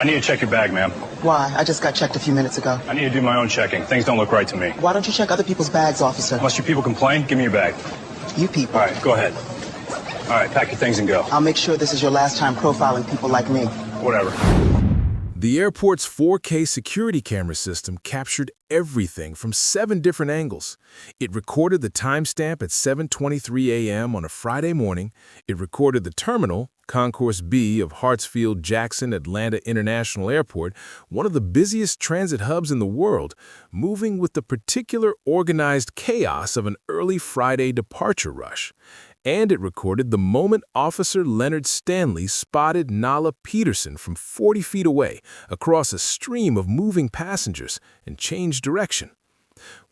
I need to check your bag, ma'am. Why? I just got checked a few minutes ago. I need to do my own checking. Things don't look right to me. Why don't you check other people's bags, officer? Unless you people complain, give me your bag. You people. All right, go ahead. All right, pack your things and go. I'll make sure this is your last time profiling people like me. Whatever. The airport's 4K security camera system captured everything from 7 different angles. It recorded the timestamp at 7:23 a.m. on a Friday morning. It recorded the terminal, Concourse B of Hartsfield-Jackson Atlanta International Airport, one of the busiest transit hubs in the world, moving with the particular organized chaos of an early Friday departure rush. And it recorded the moment Officer Leonard Stanley spotted Nala Peterson from 40 feet away across a stream of moving passengers and changed direction.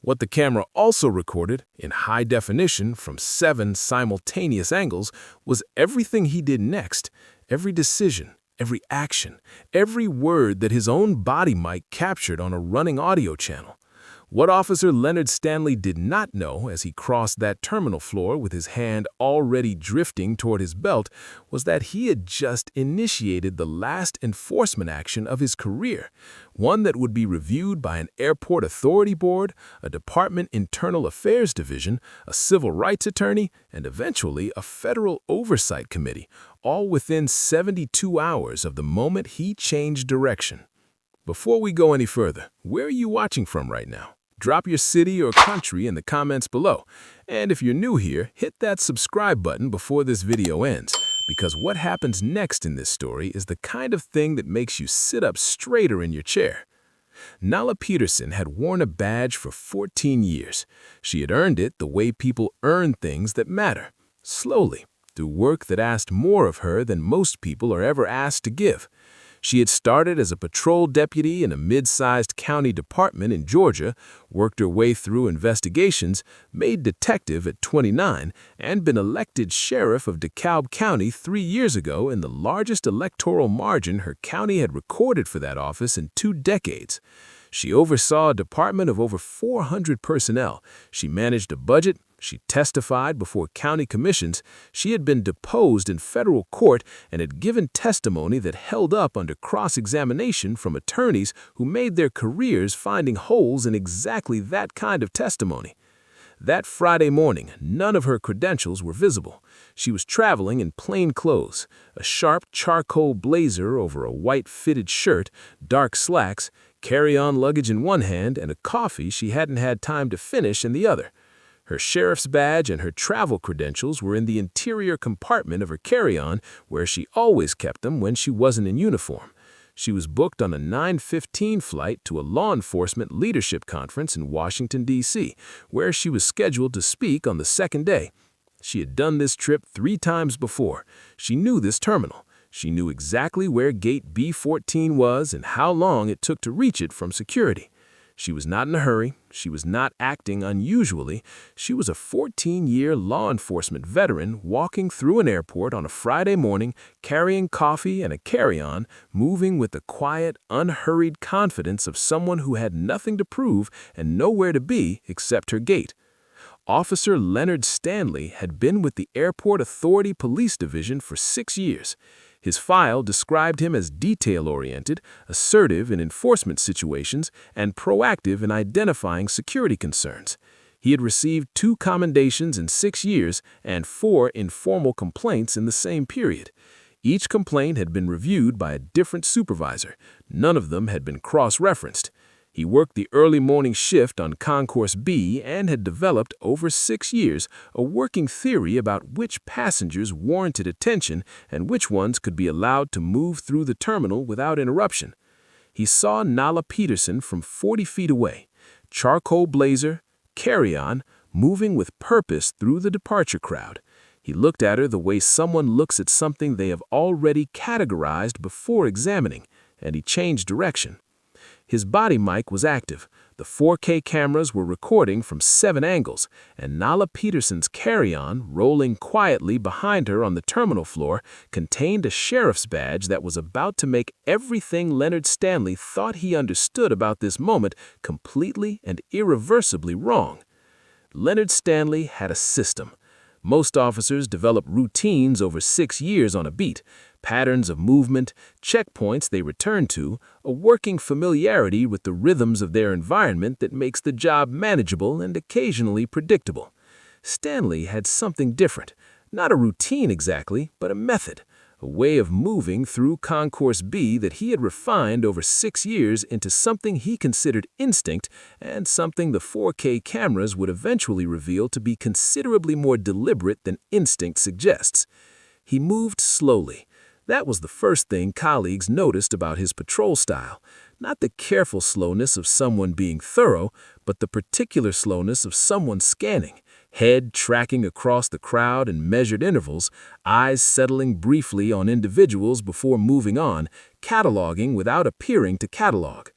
What the camera also recorded, in high definition from 7 simultaneous angles, was everything he did next, every decision, every action, every word that his own body mic captured on a running audio channel. What Officer Leonard Stanley did not know as he crossed that terminal floor with his hand already drifting toward his belt was that he had just initiated the last enforcement action of his career, one that would be reviewed by an airport authority board, a department internal affairs division, a civil rights attorney, and eventually a federal oversight committee, all within 72 hours of the moment he changed direction. Before we go any further, where are you watching from right now? Drop your city or country in the comments below. And if you're new here, hit that subscribe button before this video ends, because what happens next in this story is the kind of thing that makes you sit up straighter in your chair. Nala Peterson had worn a badge for 14 years. She had earned it the way people earn things that matter, slowly, through work that asked more of her than most people are ever asked to give. She had started as a patrol deputy in a mid-sized county department in Georgia, worked her way through investigations, made detective at 29, and been elected sheriff of DeKalb County 3 years ago in the largest electoral margin her county had recorded for that office in 2 decades. She oversaw a department of over 400 personnel. She managed a budget. She testified before county commissions. She had been deposed in federal court and had given testimony that held up under cross-examination from attorneys who made their careers finding holes in exactly that kind of testimony. That Friday morning, none of her credentials were visible. She was traveling in plain clothes, a sharp charcoal blazer over a white fitted shirt, dark slacks, carry-on luggage in one hand, and a coffee she hadn't had time to finish in the other. Her sheriff's badge and her travel credentials were in the interior compartment of her carry-on, where she always kept them when she wasn't in uniform. She was booked on a 9:15 flight to a law enforcement leadership conference in Washington, D.C., where she was scheduled to speak on the second day. She had done this trip 3 times before. She knew this terminal. She knew exactly where gate B14 was and how long it took to reach it from security. She was not in a hurry. She was not acting unusually. She was a 14-year law enforcement veteran walking through an airport on a Friday morning, carrying coffee and a carry-on, moving with the quiet, unhurried confidence of someone who had nothing to prove and nowhere to be except her gate. Officer Leonard Stanley had been with the Airport Authority Police Division for 6 years. His file described him as detail-oriented, assertive in enforcement situations, and proactive in identifying security concerns. He had received 2 commendations in 6 years and 4 informal complaints in the same period. Each complaint had been reviewed by a different supervisor. None of them had been cross-referenced. He worked the early morning shift on Concourse B and had developed, over 6 years, a working theory about which passengers warranted attention and which ones could be allowed to move through the terminal without interruption. He saw Nala Peterson from 40 feet away, charcoal blazer, carry-on, moving with purpose through the departure crowd. He looked at her the way someone looks at something they have already categorized before examining, and he changed direction. His body mic was active. The 4K cameras were recording from 7 angles, and Nala Peterson's carry-on, rolling quietly behind her on the terminal floor, contained a sheriff's badge that was about to make everything Leonard Stanley thought he understood about this moment completely and irreversibly wrong. Leonard Stanley had a system. Most officers develop routines over 6 years on a beat. patterns of movement, checkpoints they return to, a working familiarity with the rhythms of their environment that makes the job manageable and occasionally predictable. Stanley had something different, not a routine exactly, but a method, a way of moving through Concourse B that he had refined over 6 years into something he considered instinct and something the 4K cameras would eventually reveal to be considerably more deliberate than instinct suggests. He moved slowly. That was the first thing colleagues noticed about his patrol style. Not the careful slowness of someone being thorough, but the particular slowness of someone scanning, head tracking across the crowd in measured intervals, eyes settling briefly on individuals before moving on, cataloging without appearing to catalog.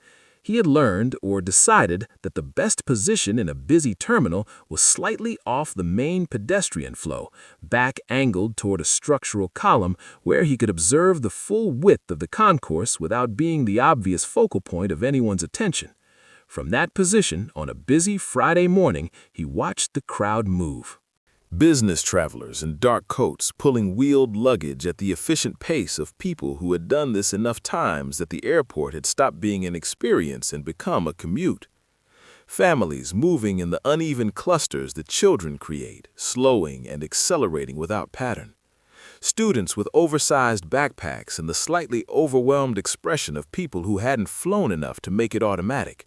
He had learned or decided that the best position in a busy terminal was slightly off the main pedestrian flow, back-angled toward a structural column where he could observe the full width of the concourse without being the obvious focal point of anyone's attention. From that position, on a busy Friday morning, he watched the crowd move. Business travelers in dark coats pulling wheeled luggage at the efficient pace of people who had done this enough times that the airport had stopped being an experience and become a commute. Families moving in the uneven clusters that children create, slowing and accelerating without pattern. Students with oversized backpacks and the slightly overwhelmed expression of people who hadn't flown enough to make it automatic.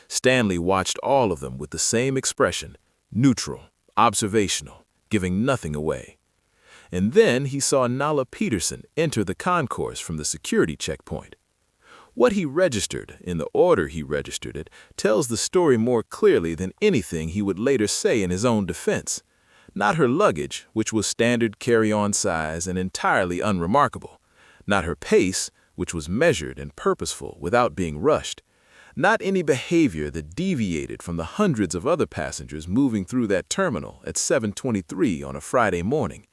Stanley watched all of them with the same expression, neutral, observational, giving nothing away. And then he saw Nala Peterson enter the concourse from the security checkpoint. What he registered, in the order he registered it, tells the story more clearly than anything he would later say in his own defense. Not her luggage, which was standard carry-on size and entirely unremarkable. Not her pace, which was measured and purposeful without being rushed. Not any behavior that deviated from the hundreds of other passengers moving through that terminal at 7:23 on a Friday morning.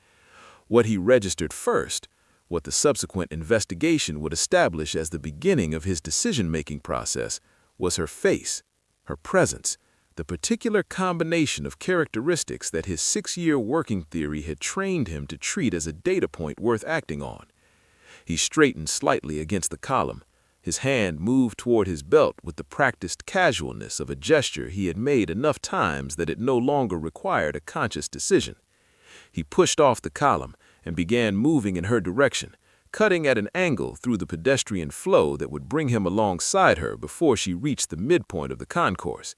What he registered first, what the subsequent investigation would establish as the beginning of his decision-making process, was her face, her presence, the particular combination of characteristics that his 6-year working theory had trained him to treat as a data point worth acting on. He straightened slightly against the column. His hand moved toward his belt with the practiced casualness of a gesture he had made enough times that it no longer required a conscious decision. He pushed off the column and began moving in her direction, cutting at an angle through the pedestrian flow that would bring him alongside her before she reached the midpoint of the concourse.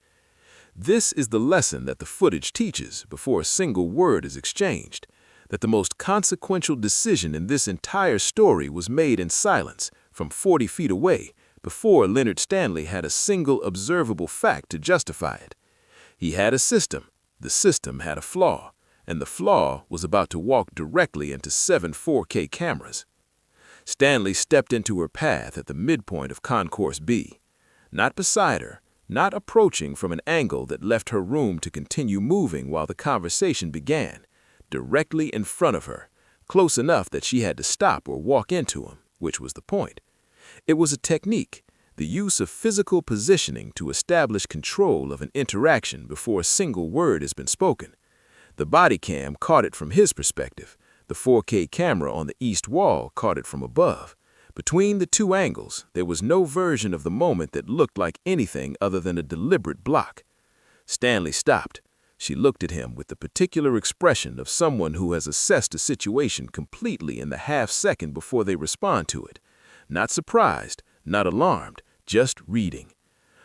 This is the lesson that the footage teaches before a single word is exchanged, that the most consequential decision in this entire story was made in silence, from 40 feet away, before Leonard Stanley had a single observable fact to justify it. He had a system, the system had a flaw, and the flaw was about to walk directly into 7 4K cameras. Stanley stepped into her path at the midpoint of Concourse B, not beside her, not approaching from an angle that left her room to continue moving while the conversation began, directly in front of her, close enough that she had to stop or walk into him, which was the point. It was a technique, the use of physical positioning to establish control of an interaction before a single word has been spoken. The body cam caught it from his perspective. The 4K camera on the east wall caught it from above. Between the two angles, there was no version of the moment that looked like anything other than a deliberate block. Stanley stopped. She looked at him with the particular expression of someone who has assessed a situation completely in the half-second before they respond to it. Not surprised, not alarmed, just reading.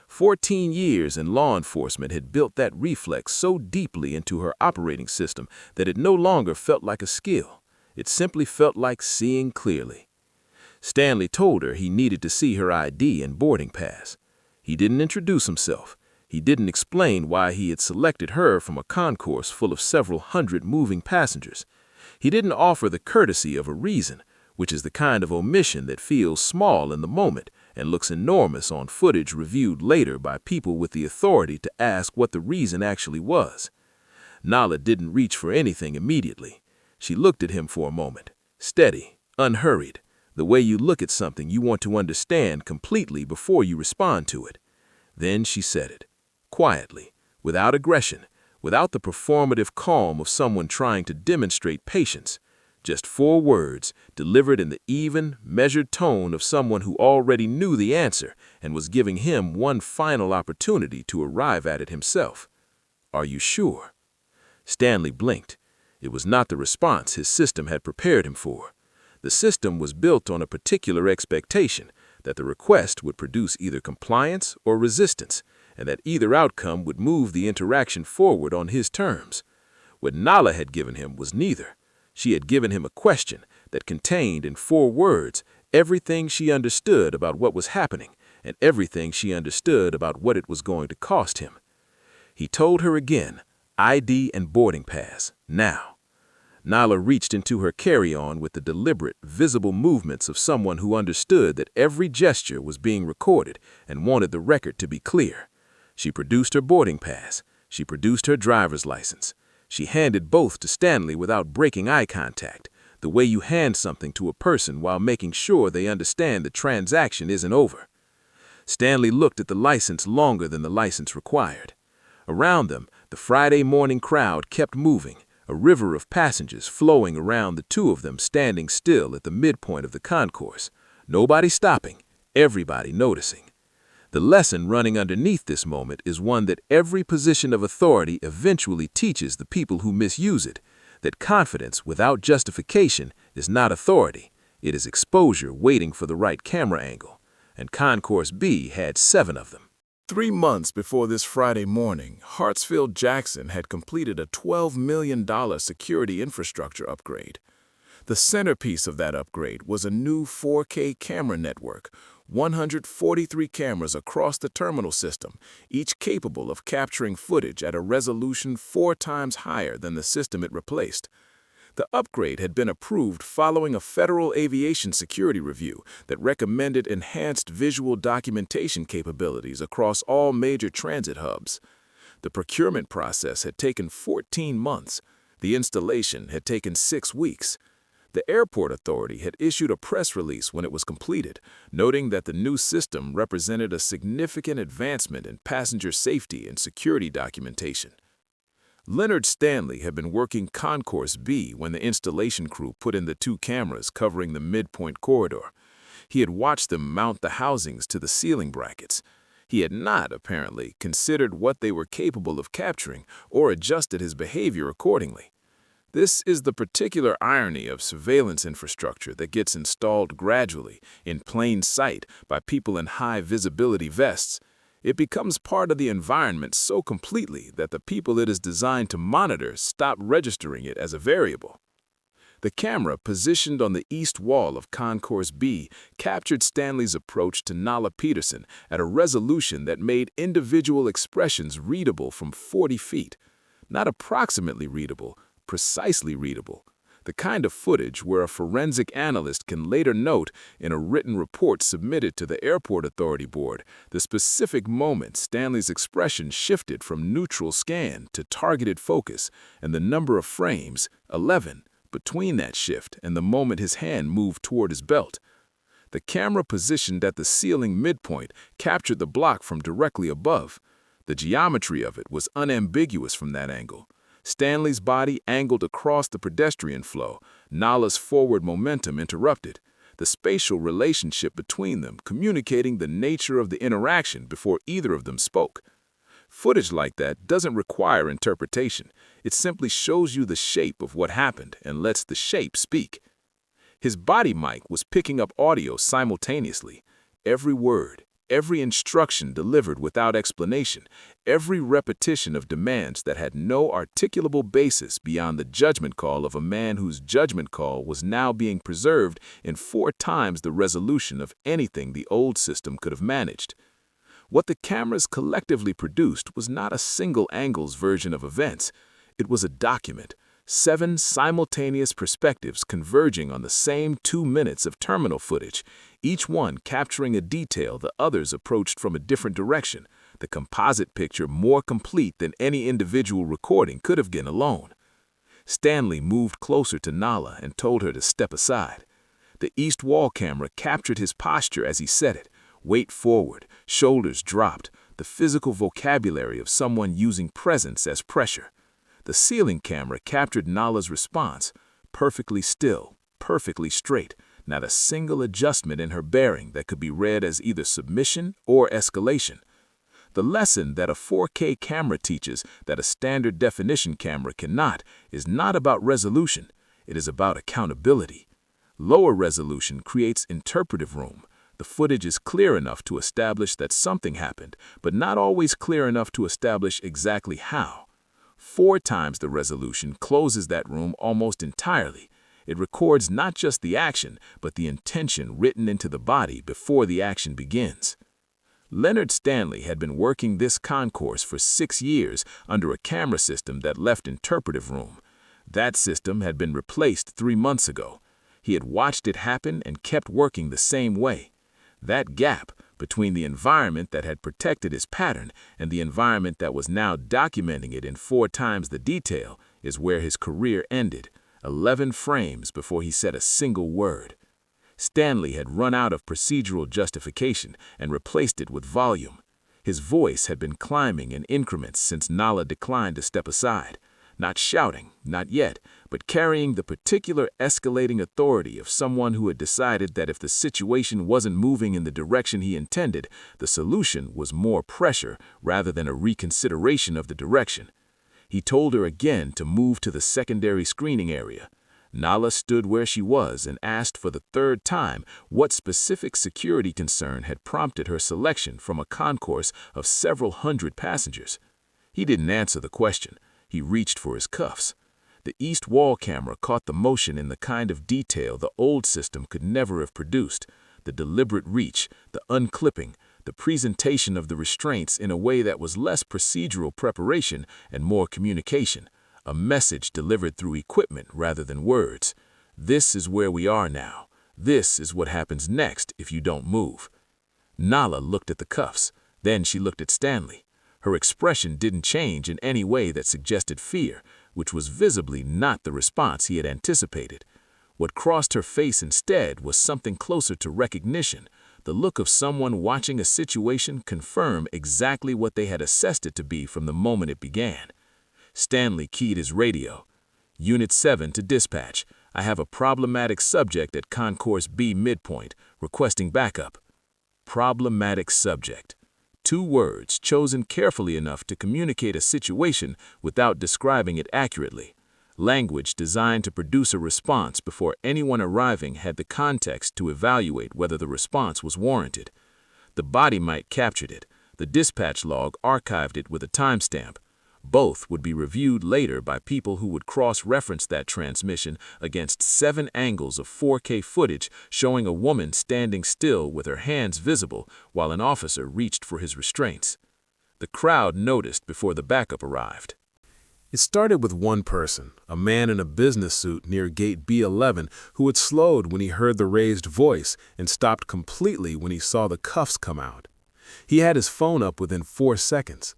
14 years in law enforcement had built that reflex so deeply into her operating system that it no longer felt like a skill. It simply felt like seeing clearly. Stanley told her he needed to see her ID and boarding pass. He didn't introduce himself. He didn't explain why he had selected her from a concourse full of several hundred moving passengers. He didn't offer the courtesy of a reason, which is the kind of omission that feels small in the moment and looks enormous on footage reviewed later by people with the authority to ask what the reason actually was. Nala didn't reach for anything immediately. She looked at him for a moment, steady, unhurried, the way you look at something you want to understand completely before you respond to it. Then she said it, quietly, without aggression, without the performative calm of someone trying to demonstrate patience. Just 4 words, delivered in the even, measured tone of someone who already knew the answer and was giving him one final opportunity to arrive at it himself. "Are you sure?" Stanley blinked. It was not the response his system had prepared him for. The system was built on a particular expectation that the request would produce either compliance or resistance, and that either outcome would move the interaction forward on his terms. What Nala had given him was neither. She had given him a question that contained in 4 words everything she understood about what was happening and everything she understood about what it was going to cost him. He told her again, ID and boarding pass, now. Nala reached into her carry-on with the deliberate, visible movements of someone who understood that every gesture was being recorded and wanted the record to be clear. She produced her boarding pass. She produced her driver's license. She handed both to Stanley without breaking eye contact, the way you hand something to a person while making sure they understand the transaction isn't over. Stanley looked at the license longer than the license required. Around them, the Friday morning crowd kept moving, a river of passengers flowing around the 2 of them standing still at the midpoint of the concourse. Nobody stopping, everybody noticing. The lesson running underneath this moment is one that every position of authority eventually teaches the people who misuse it, that confidence without justification is not authority. It is exposure waiting for the right camera angle. And Concourse B had 7 of them. 3 months before this Friday morning, Hartsfield-Jackson had completed a $12 million security infrastructure upgrade. The centerpiece of that upgrade was a new 4K camera network, 143 cameras across the terminal system, each capable of capturing footage at a resolution 4 times higher than the system it replaced. The upgrade had been approved following a federal aviation security review that recommended enhanced visual documentation capabilities across all major transit hubs. The procurement process had taken 14 months. The installation had taken 6 weeks. The airport authority had issued a press release when it was completed, noting that the new system represented a significant advancement in passenger safety and security documentation. Leonard Stanley had been working Concourse B when the installation crew put in the 2 cameras covering the midpoint corridor. He had watched them mount the housings to the ceiling brackets. He had not, apparently, considered what they were capable of capturing or adjusted his behavior accordingly. This is the particular irony of surveillance infrastructure that gets installed gradually, in plain sight, by people in high-visibility vests. It becomes part of the environment so completely that the people it is designed to monitor stop registering it as a variable. The camera positioned on the east wall of Concourse B captured Stanley's approach to Nala Peterson at a resolution that made individual expressions readable from 40 feet. Not approximately readable, precisely readable. The kind of footage where a forensic analyst can later note in a written report submitted to the Airport Authority Board the specific moment Stanley's expression shifted from neutral scan to targeted focus and the number of frames, 11, between that shift and the moment his hand moved toward his belt. The camera positioned at the ceiling midpoint captured the block from directly above. The geometry of it was unambiguous from that angle. Stanley's body angled across the pedestrian flow, Nala's forward momentum interrupted, the spatial relationship between them communicating the nature of the interaction before either of them spoke. Footage like that doesn't require interpretation. It simply shows you the shape of what happened and lets the shape speak. His body mic was picking up audio simultaneously. Every word, every instruction delivered without explanation, every repetition of demands that had no articulable basis beyond the judgment call of a man whose judgment call was now being preserved in 4 times the resolution of anything the old system could have managed. What the cameras collectively produced was not a single angle's version of events. It was a document, 7 simultaneous perspectives converging on the same 2 minutes of terminal footage, each one capturing a detail the others approached from a different direction, the composite picture more complete than any individual recording could have been alone. Stanley moved closer to Nala and told her to step aside. The east wall camera captured his posture as he said it, weight forward, shoulders dropped, the physical vocabulary of someone using presence as pressure. The ceiling camera captured Nala's response, perfectly still, perfectly straight, not a single adjustment in her bearing that could be read as either submission or escalation. The lesson that a 4K camera teaches that a standard definition camera cannot is not about resolution, it is about accountability. Lower resolution creates interpretive room. The footage is clear enough to establish that something happened, but not always clear enough to establish exactly how. 4 times the resolution closes that room almost entirely. It records not just the action, but the intention written into the body before the action begins. Leonard Stanley had been working this concourse for 6 years under a camera system that left interpretive room. That system had been replaced 3 months ago. He had watched it happen and kept working the same way. That gap between the environment that had protected his pattern and the environment that was now documenting it in 4 times the detail is where his career ended, 11 frames before he said a single word. Stanley had run out of procedural justification and replaced it with volume. His voice had been climbing in increments since Nala declined to step aside. Not shouting, not yet, but carrying the particular escalating authority of someone who had decided that if the situation wasn't moving in the direction he intended, the solution was more pressure rather than a reconsideration of the direction. He told her again to move to the secondary screening area. Nala stood where she was and asked for the 3rd time what specific security concern had prompted her selection from a concourse of several hundred passengers. He didn't answer the question. He reached for his cuffs. The east wall camera caught the motion in the kind of detail the old system could never have produced. The deliberate reach, the unclipping, the presentation of the restraints in a way that was less procedural preparation and more communication. A message delivered through equipment rather than words. This is where we are now. This is what happens next if you don't move. Nala looked at the cuffs. Then she looked at Stanley. Her expression didn't change in any way that suggested fear, which was visibly not the response he had anticipated. What crossed her face instead was something closer to recognition, the look of someone watching a situation confirm exactly what they had assessed it to be from the moment it began. Stanley keyed his radio. Unit 7 to dispatch. I have a problematic subject at Concourse B midpoint, requesting backup. Problematic subject. 2 words chosen carefully enough to communicate a situation without describing it accurately. Language designed to produce a response before anyone arriving had the context to evaluate whether the response was warranted. The body might captured it. The dispatch log archived it with a timestamp. Both would be reviewed later by people who would cross-reference that transmission against 7 angles of 4K footage showing a woman standing still with her hands visible while an officer reached for his restraints. The crowd noticed before the backup arrived. It started with one person, a man in a business suit near gate B11 who had slowed when he heard the raised voice and stopped completely when he saw the cuffs come out. He had his phone up within 4 seconds.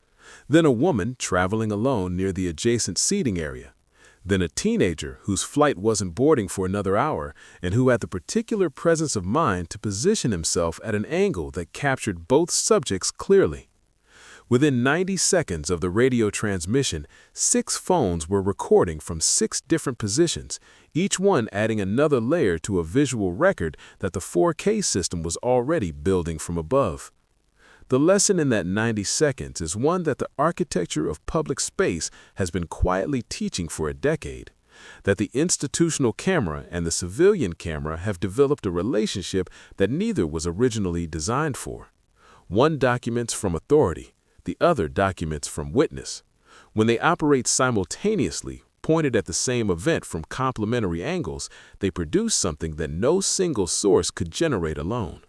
Then a woman traveling alone near the adjacent seating area. Then a teenager whose flight wasn't boarding for another hour and who had the particular presence of mind to position himself at an angle that captured both subjects clearly. Within 90 seconds of the radio transmission, 6 phones were recording from 6 different positions, each one adding another layer to a visual record that the 4K system was already building from above. The lesson in that 90 seconds is one that the architecture of public space has been quietly teaching for a decade, that the institutional camera and the civilian camera have developed a relationship that neither was originally designed for. One documents from authority, the other documents from witness. When they operate simultaneously, pointed at the same event from complementary angles, they produce something that no single source could generate alone.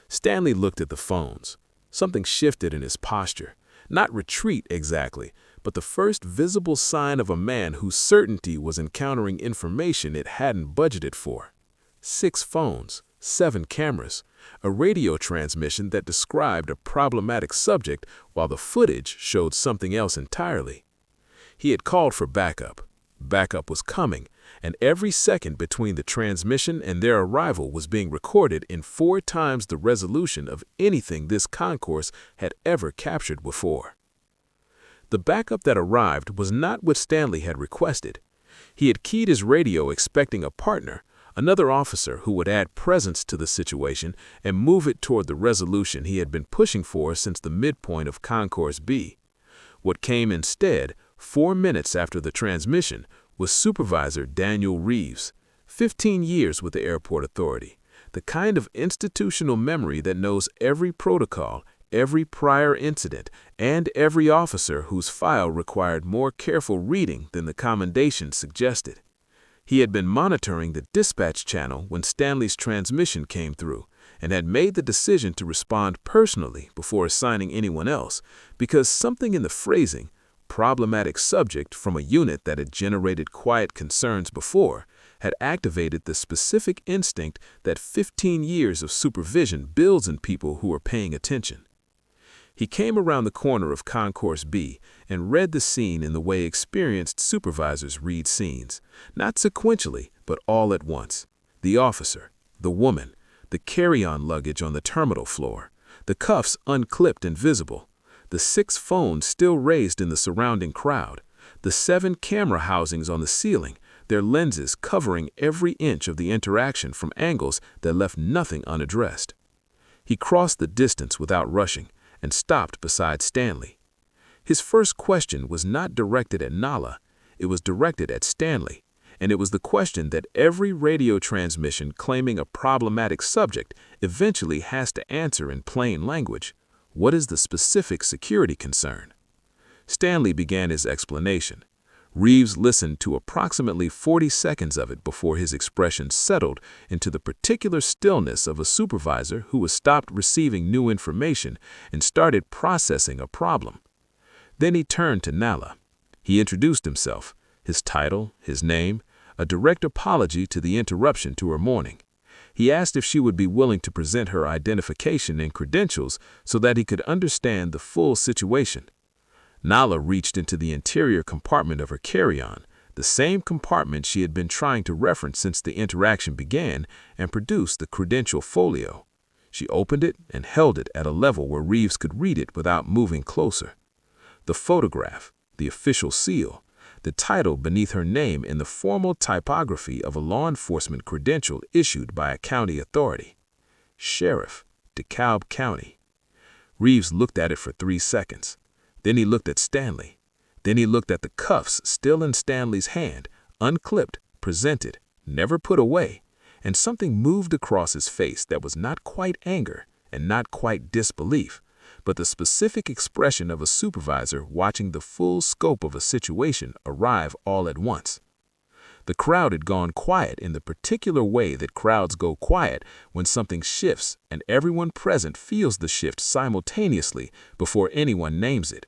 Stanley looked at the phones. Something shifted in his posture, not retreat exactly, but the first visible sign of a man whose certainty was encountering information it hadn't budgeted for. 6 phones, 7 cameras, a radio transmission that described a problematic subject while the footage showed something else entirely. He had called for backup. Backup was coming, and every second between the transmission and their arrival was being recorded in 4 times the resolution of anything this concourse had ever captured before. The backup that arrived was not what Stanley had requested. He had keyed his radio expecting a partner, another officer who would add presence to the situation and move it toward the resolution he had been pushing for since the midpoint of Concourse B. What came instead, 4 minutes after the transmission, was Supervisor Daniel Reeves, 15 years with the airport authority, the kind of institutional memory that knows every protocol, every prior incident, and every officer whose file required more careful reading than the commendation suggested. He had been monitoring the dispatch channel when Stanley's transmission came through and had made the decision to respond personally before assigning anyone else because something in the phrasing, problematic subject from a unit that had generated quiet concerns before, had activated the specific instinct that 15 years of supervision builds in people who are paying attention. He came around the corner of Concourse B and read the scene in the way experienced supervisors read scenes, not sequentially, but all at once. The officer, the woman, the carry-on luggage on the terminal floor, the cuffs unclipped and visible, the 6 phones still raised in the surrounding crowd, the 7 camera housings on the ceiling, their lenses covering every inch of the interaction from angles that left nothing unaddressed. He crossed the distance without rushing and stopped beside Stanley. His first question was not directed at Nala, it was directed at Stanley, and it was the question that every radio transmission claiming a problematic subject eventually has to answer in plain language. What is the specific security concern? Stanley began his explanation. Reeves listened to approximately 40 seconds of it before his expression settled into the particular stillness of a supervisor who was stopped receiving new information and started processing a problem. Then he turned to Nala. He introduced himself, his title, his name, a direct apology to the interruption to her morning. He asked if she would be willing to present her identification and credentials so that he could understand the full situation. Nala reached into the interior compartment of her carry-on, the same compartment she had been trying to reference since the interaction began, and produced the credential folio. She opened it and held it at a level where Reeves could read it without moving closer. The photograph, the official seal, the title beneath her name in the formal typography of a law enforcement credential issued by a county authority. Sheriff, DeKalb County. Reeves looked at it for 3 seconds. Then he looked at Stanley. Then he looked at the cuffs still in Stanley's hand, unclipped, presented, never put away, and something moved across his face that was not quite anger and not quite disbelief, but the specific expression of a supervisor watching the full scope of a situation arrive all at once. The crowd had gone quiet in the particular way that crowds go quiet when something shifts and everyone present feels the shift simultaneously before anyone names it.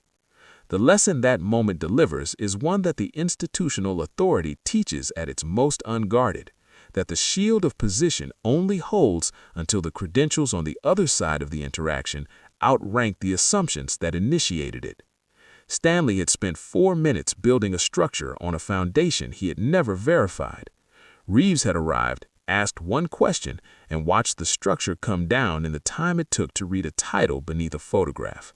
The lesson that moment delivers is one that the institutional authority teaches at its most unguarded, that the shield of position only holds until the credentials on the other side of the interaction outrank the assumptions that initiated it. Stanley had spent 4 minutes building a structure on a foundation he had never verified. Reeves had arrived, asked one question, and watched the structure come down in the time it took to read a title beneath a photograph.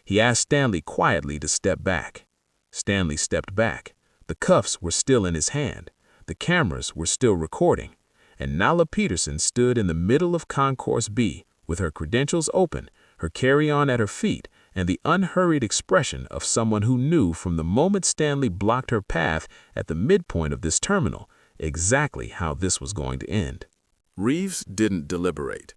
He asked Stanley quietly to step back. Stanley stepped back. The cuffs were still in his hand. The cameras were still recording. And Nala Peterson stood in the middle of Concourse B with her credentials open, her carry-on at her feet, and the unhurried expression of someone who knew from the moment Stanley blocked her path at the midpoint of this terminal exactly how this was going to end. Reeves didn't deliberate.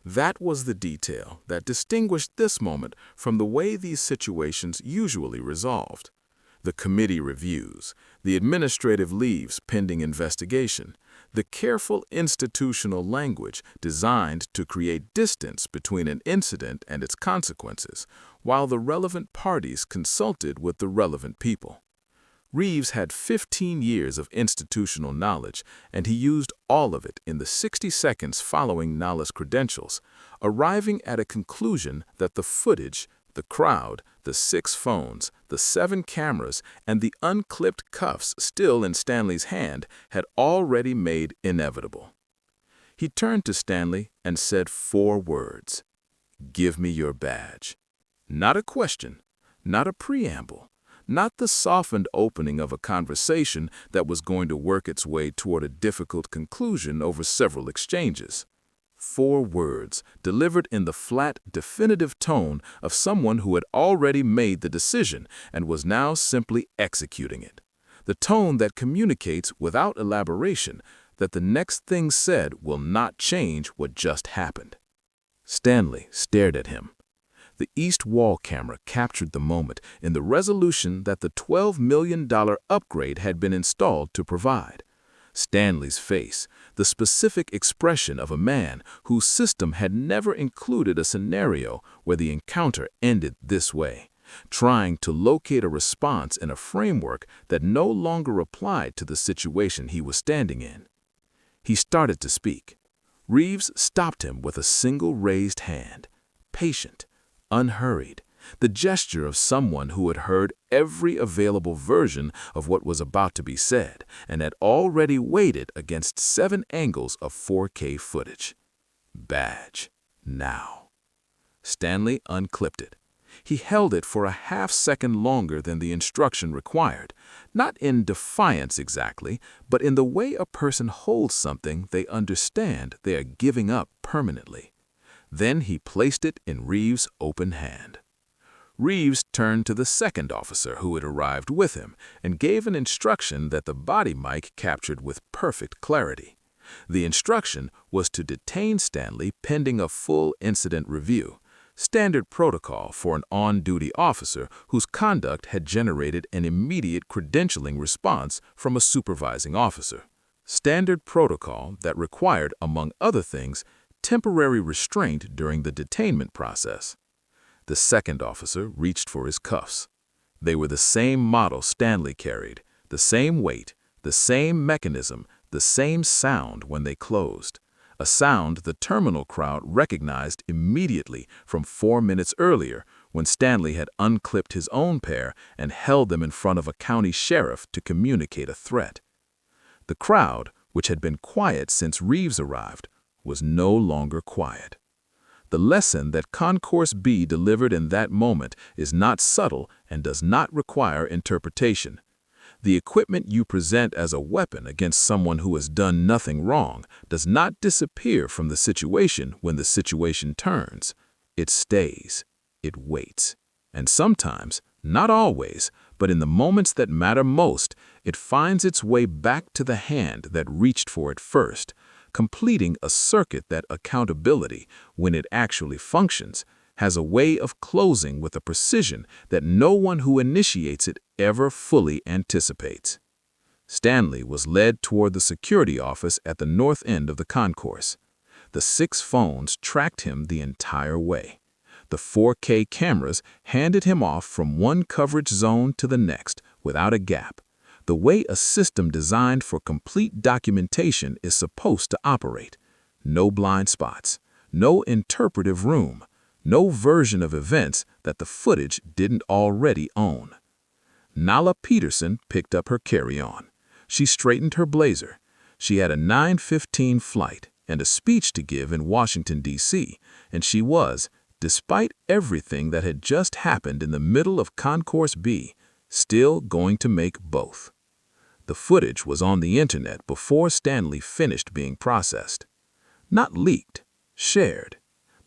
That was the detail that distinguished this moment from the way these situations usually resolved. The committee reviews, the administrative leaves pending investigation, the careful institutional language designed to create distance between an incident and its consequences, while the relevant parties consulted with the relevant people. Reeves had 15 years of institutional knowledge, and he used all of it in the 60 seconds following Nala's credentials, arriving at a conclusion that the footage, the crowd, the 6 phones, the 7 cameras, and the unclipped cuffs still in Stanley's hand had already made inevitable. He turned to Stanley and said 4 words. "Give me your badge." Not a question, not a preamble, not the softened opening of a conversation that was going to work its way toward a difficult conclusion over several exchanges. 4 words, delivered in the flat, definitive tone of someone who had already made the decision and was now simply executing it. The tone that communicates without elaboration that the next thing said will not change what just happened. Stanley stared at him. The east wall camera captured the moment in the resolution that the $12 million upgrade had been installed to provide. Stanley's face, the specific expression of a man whose system had never included a scenario where the encounter ended this way, trying to locate a response in a framework that no longer applied to the situation he was standing in. He started to speak. Reeves stopped him with a single raised hand, patient, unhurried, the gesture of someone who had heard every available version of what was about to be said and had already weighed it against 7 angles of 4K footage. Badge. Now. Stanley unclipped it. He held it for a half-second longer than the instruction required, not in defiance exactly, but in the way a person holds something they understand they are giving up permanently. Then he placed it in Reeves' open hand. Reeves turned to the second officer who had arrived with him and gave an instruction that the body mic captured with perfect clarity. The instruction was to detain Stanley pending a full incident review, standard protocol for an on-duty officer whose conduct had generated an immediate credentialing response from a supervising officer. Standard protocol that required, among other things, temporary restraint during the detainment process. The second officer reached for his cuffs. They were the same model Stanley carried, the same weight, the same mechanism, the same sound when they closed. A sound the terminal crowd recognized immediately from 4 minutes earlier when Stanley had unclipped his own pair and held them in front of a county sheriff to communicate a threat. The crowd, which had been quiet since Reeves arrived, was no longer quiet. The lesson that Concourse B delivered in that moment is not subtle and does not require interpretation. The equipment you present as a weapon against someone who has done nothing wrong does not disappear from the situation when the situation turns. It stays. It waits. And sometimes, not always, but in the moments that matter most, it finds its way back to the hand that reached for it first, completing a circuit that accountability, when it actually functions, has a way of closing with a precision that no one who initiates it ever fully anticipates. Stanley was led toward the security office at the north end of the concourse. The 6 phones tracked him the entire way. The 4K cameras handed him off from one coverage zone to the next without a gap, the way a system designed for complete documentation is supposed to operate. No blind spots, no interpretive room, no version of events that the footage didn't already own. Nala Peterson picked up her carry-on. She straightened her blazer. She had a 9:15 flight and a speech to give in Washington, D.C., and she was, despite everything that had just happened in the middle of Concourse B, still going to make both. The footage was on the internet before Stanley finished being processed. Not leaked, shared,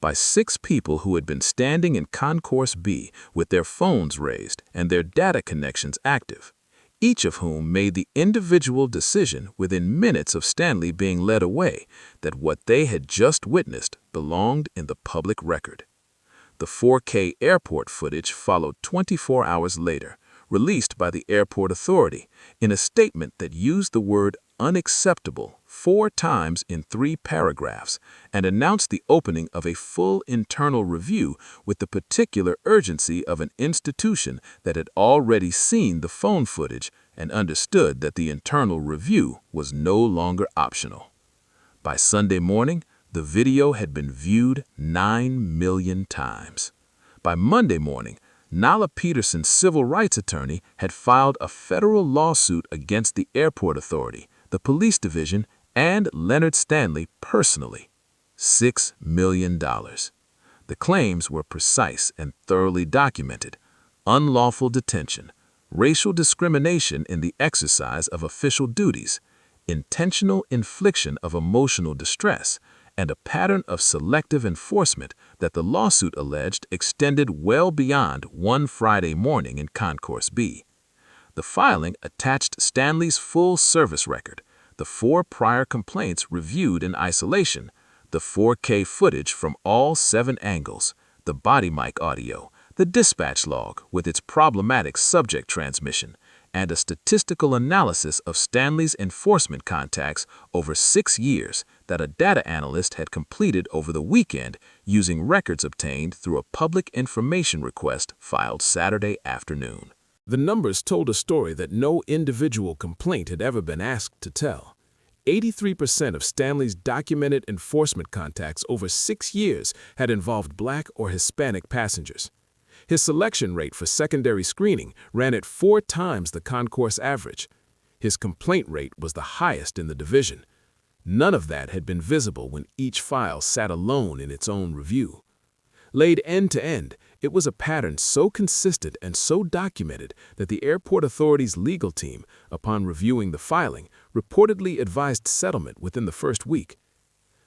by 6 people who had been standing in Concourse B with their phones raised and their data connections active, each of whom made the individual decision within minutes of Stanley being led away that what they had just witnessed belonged in the public record. The 4K airport footage followed 24 hours later, released by the airport authority in a statement that used the word unacceptable 4 times in 3 paragraphs and announced the opening of a full internal review with the particular urgency of an institution that had already seen the phone footage and understood that the internal review was no longer optional. By Sunday morning, the video had been viewed 9 million times. By Monday morning, Nala Peterson's civil rights attorney had filed a federal lawsuit against the airport authority, the police division, and Leonard Stanley personally. $6 million. The claims were precise and thoroughly documented. Unlawful detention, racial discrimination in the exercise of official duties, intentional infliction of emotional distress, and a pattern of selective enforcement that the lawsuit alleged extended well beyond one Friday morning in Concourse B. The filing attached Stanley's full service record, the 4 prior complaints reviewed in isolation, the 4K footage from all 7 angles, the body mic audio, the dispatch log with its problematic subject transmission, and a statistical analysis of Stanley's enforcement contacts over 6 years that a data analyst had completed over the weekend using records obtained through a public information request filed Saturday afternoon. The numbers told a story that no individual complaint had ever been asked to tell. 83% of Stanley's documented enforcement contacts over 6 years had involved Black or Hispanic passengers. His selection rate for secondary screening ran at 4 times the concourse average. His complaint rate was the highest in the division. None of that had been visible when each file sat alone in its own review. Laid end to end, it was a pattern so consistent and so documented that the airport authority's legal team, upon reviewing the filing, reportedly advised settlement within the first week.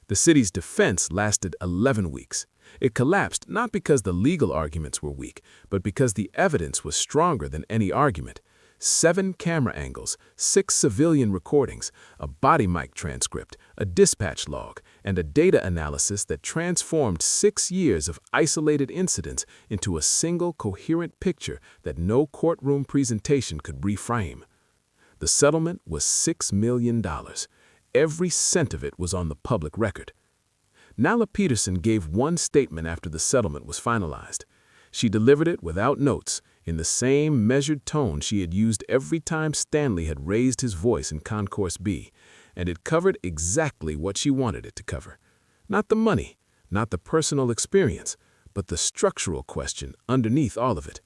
The city's defense lasted 11 weeks. It collapsed not because the legal arguments were weak, but because the evidence was stronger than any argument. 7 camera angles, 6 civilian recordings, a body mic transcript, a dispatch log, and a data analysis that transformed 6 years of isolated incidents into a single coherent picture that no courtroom presentation could reframe. The settlement was $6 million. Every cent of it was on the public record. Nala Peterson gave one statement after the settlement was finalized. She delivered it without notes, in the same measured tone she had used every time Stanley had raised his voice in Concourse B, and it covered exactly what she wanted it to cover. Not the money, not the personal experience, but the structural question underneath all of it.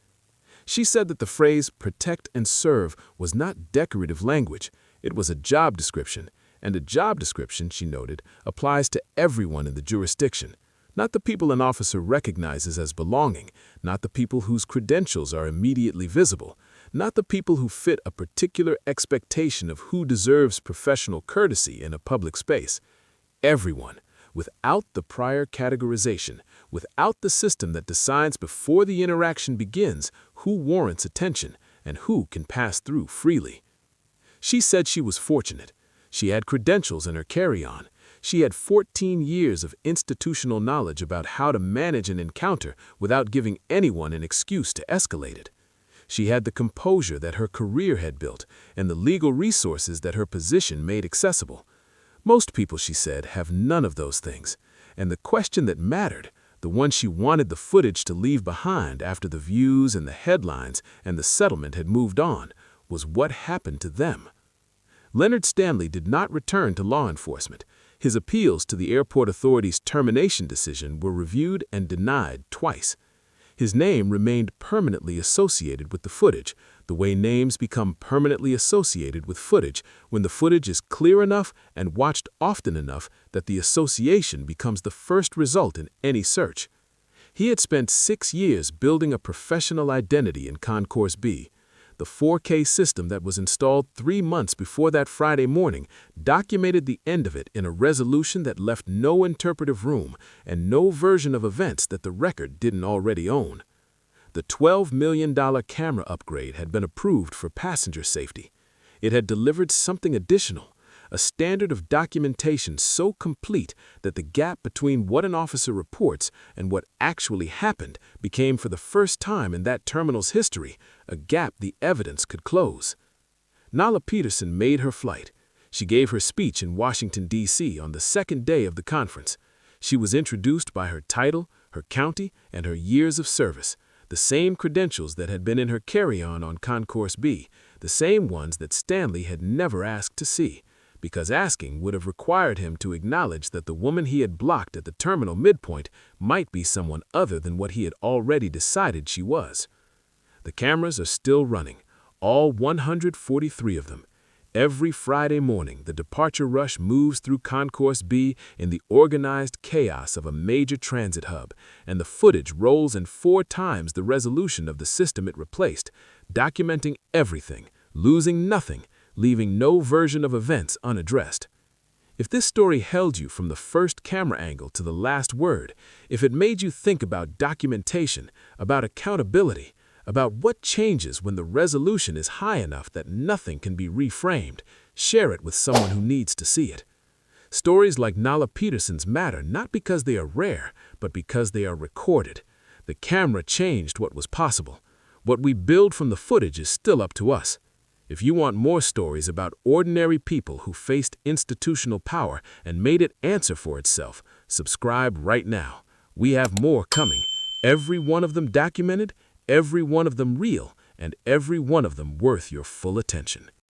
She said that the phrase "protect and serve" was not decorative language, it was a job description, and a job description, she noted, applies to everyone in the jurisdiction. Not the people an officer recognizes as belonging, not the people whose credentials are immediately visible, not the people who fit a particular expectation of who deserves professional courtesy in a public space. Everyone, without the prior categorization, without the system that decides before the interaction begins who warrants attention and who can pass through freely. She said she was fortunate. She had credentials in her carry-on. She had 14 years of institutional knowledge about how to manage an encounter without giving anyone an excuse to escalate it. She had the composure that her career had built and the legal resources that her position made accessible. Most people, she said, have none of those things. And the question that mattered, the one she wanted the footage to leave behind after the views and the headlines and the settlement had moved on, was what happened to them. Leonard Stanley did not return to law enforcement. His appeals to the airport authority's termination decision were reviewed and denied twice. His name remained permanently associated with the footage, the way names become permanently associated with footage when the footage is clear enough and watched often enough that the association becomes the first result in any search. He had spent 6 years building a professional identity in Concourse B. The 4K system that was installed 3 months before that Friday morning documented the end of it in a resolution that left no interpretive room and no version of events that the record didn't already own. The $12 million camera upgrade had been approved for passenger safety. It had delivered something additional, a standard of documentation so complete that the gap between what an officer reports and what actually happened became, for the first time in that terminal's history, a gap the evidence could close. Nala Peterson made her flight. She gave her speech in Washington, D.C. on the second day of the conference. She was introduced by her title, her county, and her years of service, the same credentials that had been in her carry-on on Concourse B, the same ones that Stanley had never asked to see, because asking would have required him to acknowledge that the woman he had blocked at the terminal midpoint might be someone other than what he had already decided she was. The cameras are still running, all 143 of them. Every Friday morning, the departure rush moves through Concourse B in the organized chaos of a major transit hub, and the footage rolls in 4 times the resolution of the system it replaced, documenting everything, losing nothing, leaving no version of events unaddressed. If this story held you from the first camera angle to the last word, if it made you think about documentation, about accountability, about what changes when the resolution is high enough that nothing can be reframed, share it with someone who needs to see it. Stories like Nala Peterson's matter not because they are rare, but because they are recorded. The camera changed what was possible. What we build from the footage is still up to us. If you want more stories about ordinary people who faced institutional power and made it answer for itself, subscribe right now. We have more coming, every one of them documented, every one of them real, and every one of them worth your full attention.